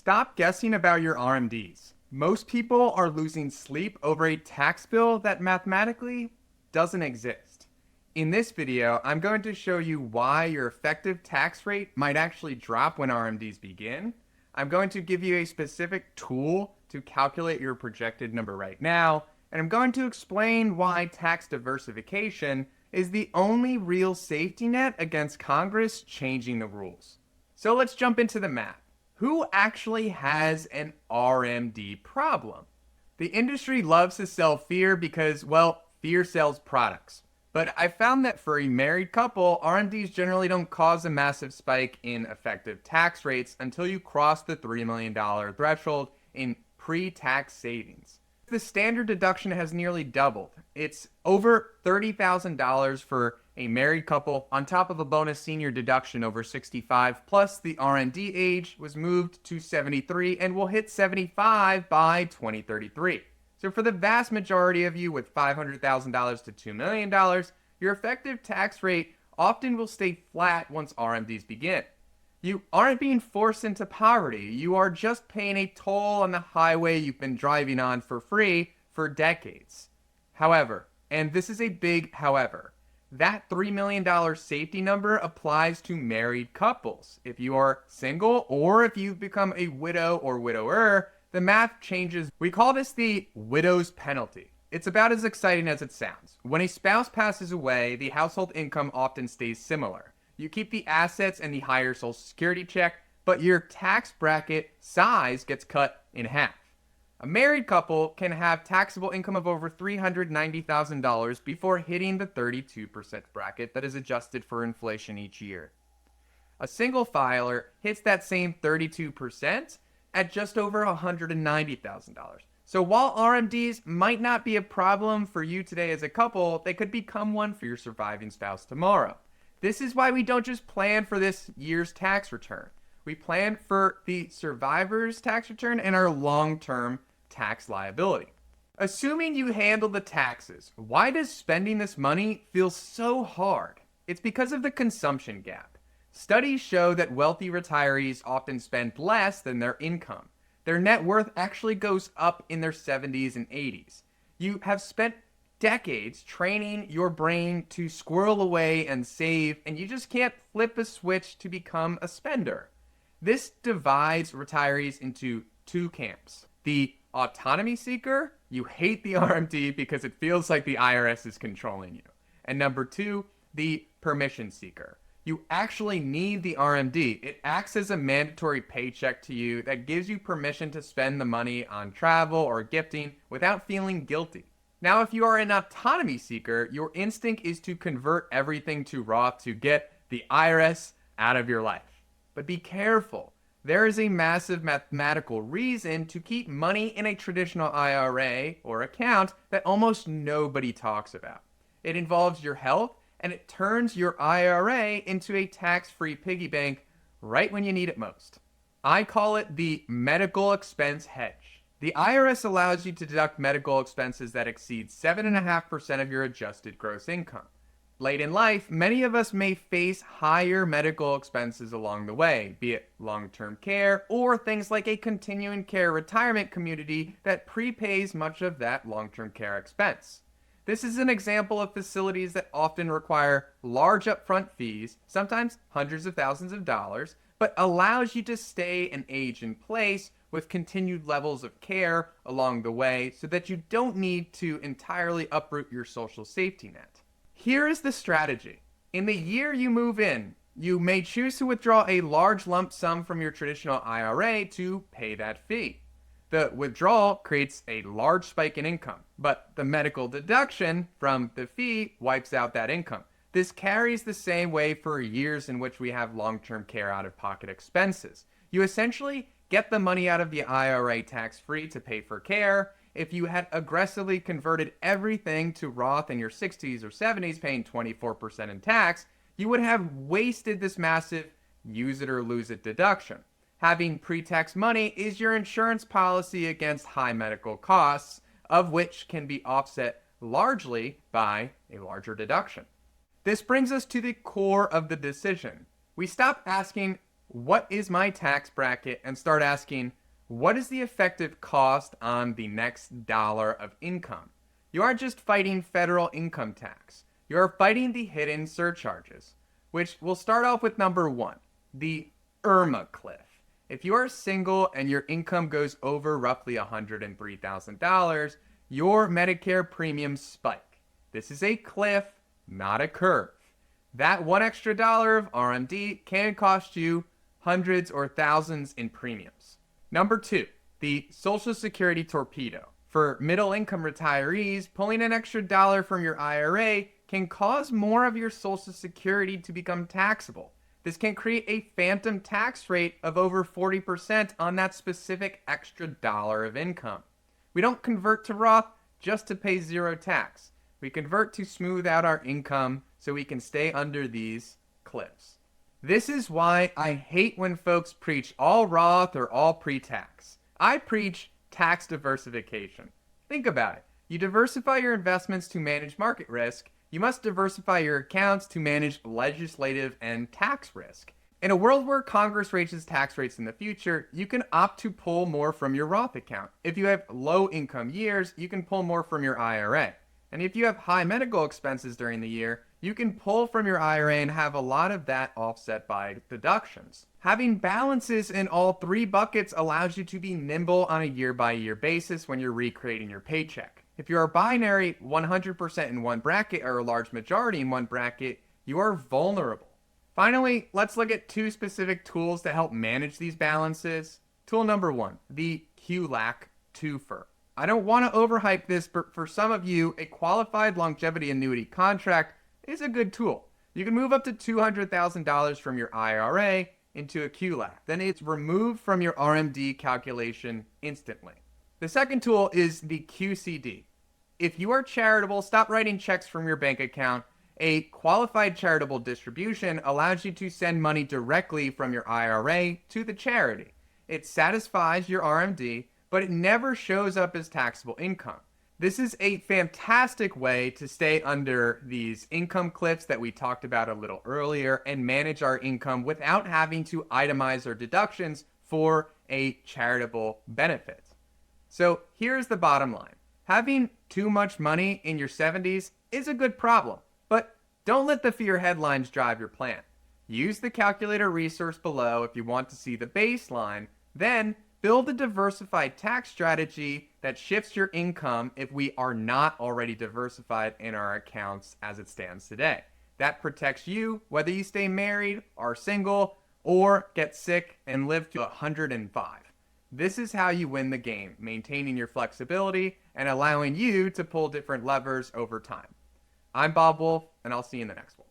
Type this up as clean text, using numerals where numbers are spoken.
Stop guessing about your RMDs. Most people are losing sleep over a tax bill that mathematically doesn't exist. In this video, I'm going to show you why your effective tax rate might actually drop when RMDs begin. I'm going to give you a specific tool to calculate your projected number right now, and I'm going to explain why tax diversification is the only real safety net against Congress changing the rules. So let's jump into the math. Who actually has an RMD problem? The industry loves to sell fear because, well, fear sells products. But I found that for a married couple, RMDs generally don't cause a massive spike in effective tax rates until you cross the $3 million threshold in pre-tax savings. The standard deduction has nearly doubled. It's over $30,000 for a married couple on top of a bonus senior deduction over 65, plus the RMD age was moved to 73 and will hit 75 by 2033. So for the vast majority of you with $500,000 to $2 million, your effective tax rate often will stay flat once RMDs begin. You aren't being forced into poverty. You are just paying a toll on the highway you've been driving on for free for decades. However, and this is a big however, that $3 million safety number applies to married couples. If you are single or if you've become a widow or widower, the math changes. We call this the widow's penalty. It's about as exciting as it sounds. When a spouse passes away, the household income often stays similar. You keep the assets and the higher Social Security check, but your tax bracket size gets cut in half. A married couple can have taxable income of over $390,000 before hitting the 32% bracket that is adjusted for inflation each year. A single filer hits that same 32% at just over $190,000. So while RMDs might not be a problem for you today as a couple, they could become one for your surviving spouse tomorrow. This is why we don't just plan for this year's tax return. We plan for the survivor's tax return and our long-term tax liability. Assuming you handle the taxes, why does spending this money feel so hard? It's because of the consumption gap. Studies show that wealthy retirees often spend less than their income. Their net worth actually goes up in their 70s and 80s. You have spent decades training your brain to squirrel away and save, and you just can't flip a switch to become a spender. This divides retirees into two camps. The autonomy seeker, you hate the RMD because it feels like the IRS is controlling you. And number two, the permission seeker. You actually need the RMD. It acts as a mandatory paycheck to you that gives you permission to spend the money on travel or gifting without feeling guilty. Now, if you are an autonomy seeker, your instinct is to convert everything to Roth to get the IRS out of your life. But be careful. There is a massive mathematical reason to keep money in a traditional IRA or account that almost nobody talks about. It involves your health, and it turns your IRA into a tax-free piggy bank right when you need it most. I call it the medical expense hedge. The IRS allows you to deduct medical expenses that exceed 7.5% of your adjusted gross income. Late in life, many of us may face higher medical expenses along the way, be it long-term care or things like a continuing care retirement community that prepays much of that long-term care expense. This is an example of facilities that often require large upfront fees, sometimes hundreds of thousands of dollars, but allows you to stay and age in place with continued levels of care along the way so that you don't need to entirely uproot your social safety net. Here is the strategy. In the year you move in, you may choose to withdraw a large lump sum from your traditional IRA to pay that fee. The withdrawal creates a large spike in income, but the medical deduction from the fee wipes out that income. This carries the same way for years in which we have long-term care out-of-pocket expenses. You essentially get the money out of the IRA tax-free to pay for care. If you had aggressively converted everything to Roth in your 60s or 70s, paying 24% in tax, you would have wasted this massive use it or lose it deduction. Having pre-tax money is your insurance policy against high medical costs, of which can be offset largely by a larger deduction. This brings us to the core of the decision. We stop asking, what is my tax bracket, and start asking, what is the effective cost on the next dollar of income? You aren't just fighting federal income tax. You are fighting the hidden surcharges, which will start off with number one, the IRMA cliff. If you are single and your income goes over roughly $103,000, your Medicare premiums spike. This is a cliff, not a curve. That one extra dollar of RMD can cost you hundreds or thousands in premiums. Number two, the Social Security torpedo. For middle-income retirees, pulling an extra dollar from your IRA can cause more of your Social Security to become taxable. This can create a phantom tax rate of over 40% on that specific extra dollar of income. We don't convert to Roth just to pay zero tax. We convert to smooth out our income so we can stay under these cliffs. This is why I hate when folks preach all Roth or all pre-tax. I preach tax diversification. Think about it. You diversify your investments to manage market risk. You must diversify your accounts to manage legislative and tax risk. In a world where Congress raises tax rates in the future, you can opt to pull more from your Roth account. If you have low income years, you can pull more from your IRA. And if you have high medical expenses during the year, you can pull from your IRA and have a lot of that offset by deductions. Having balances in all three buckets allows you to be nimble on a year-by-year basis when you're recreating your paycheck. If you are binary, 100% in one bracket or a large majority in one bracket, you are vulnerable. Finally, let's look at two specific tools to help manage these balances. Tool number one, the QLAC twofer. I don't want to overhype this, but for some of you, a qualified longevity annuity contract is a good tool. You can move up to $200,000 from your IRA into a QLAC. Then it's removed from your RMD calculation instantly. The second tool is the QCD. If you are charitable, stop writing checks from your bank account. A qualified charitable distribution allows you to send money directly from your IRA to the charity. It satisfies your RMD, but it never shows up as taxable income. This is a fantastic way to stay under these income cliffs that we talked about a little earlier and manage our income without having to itemize our deductions for a charitable benefit. So here's the bottom line. Having too much money in your 70s is a good problem, but don't let the fear headlines drive your plan. Use the calculator resource below if you want to see the baseline, then build a diversified tax strategy that shifts your income if we are not already diversified in our accounts as it stands today. That protects you whether you stay married, are single, or get sick and live to 105. This is how you win the game, maintaining your flexibility and allowing you to pull different levers over time. I'm Bob Wolfe, and I'll see you in the next one.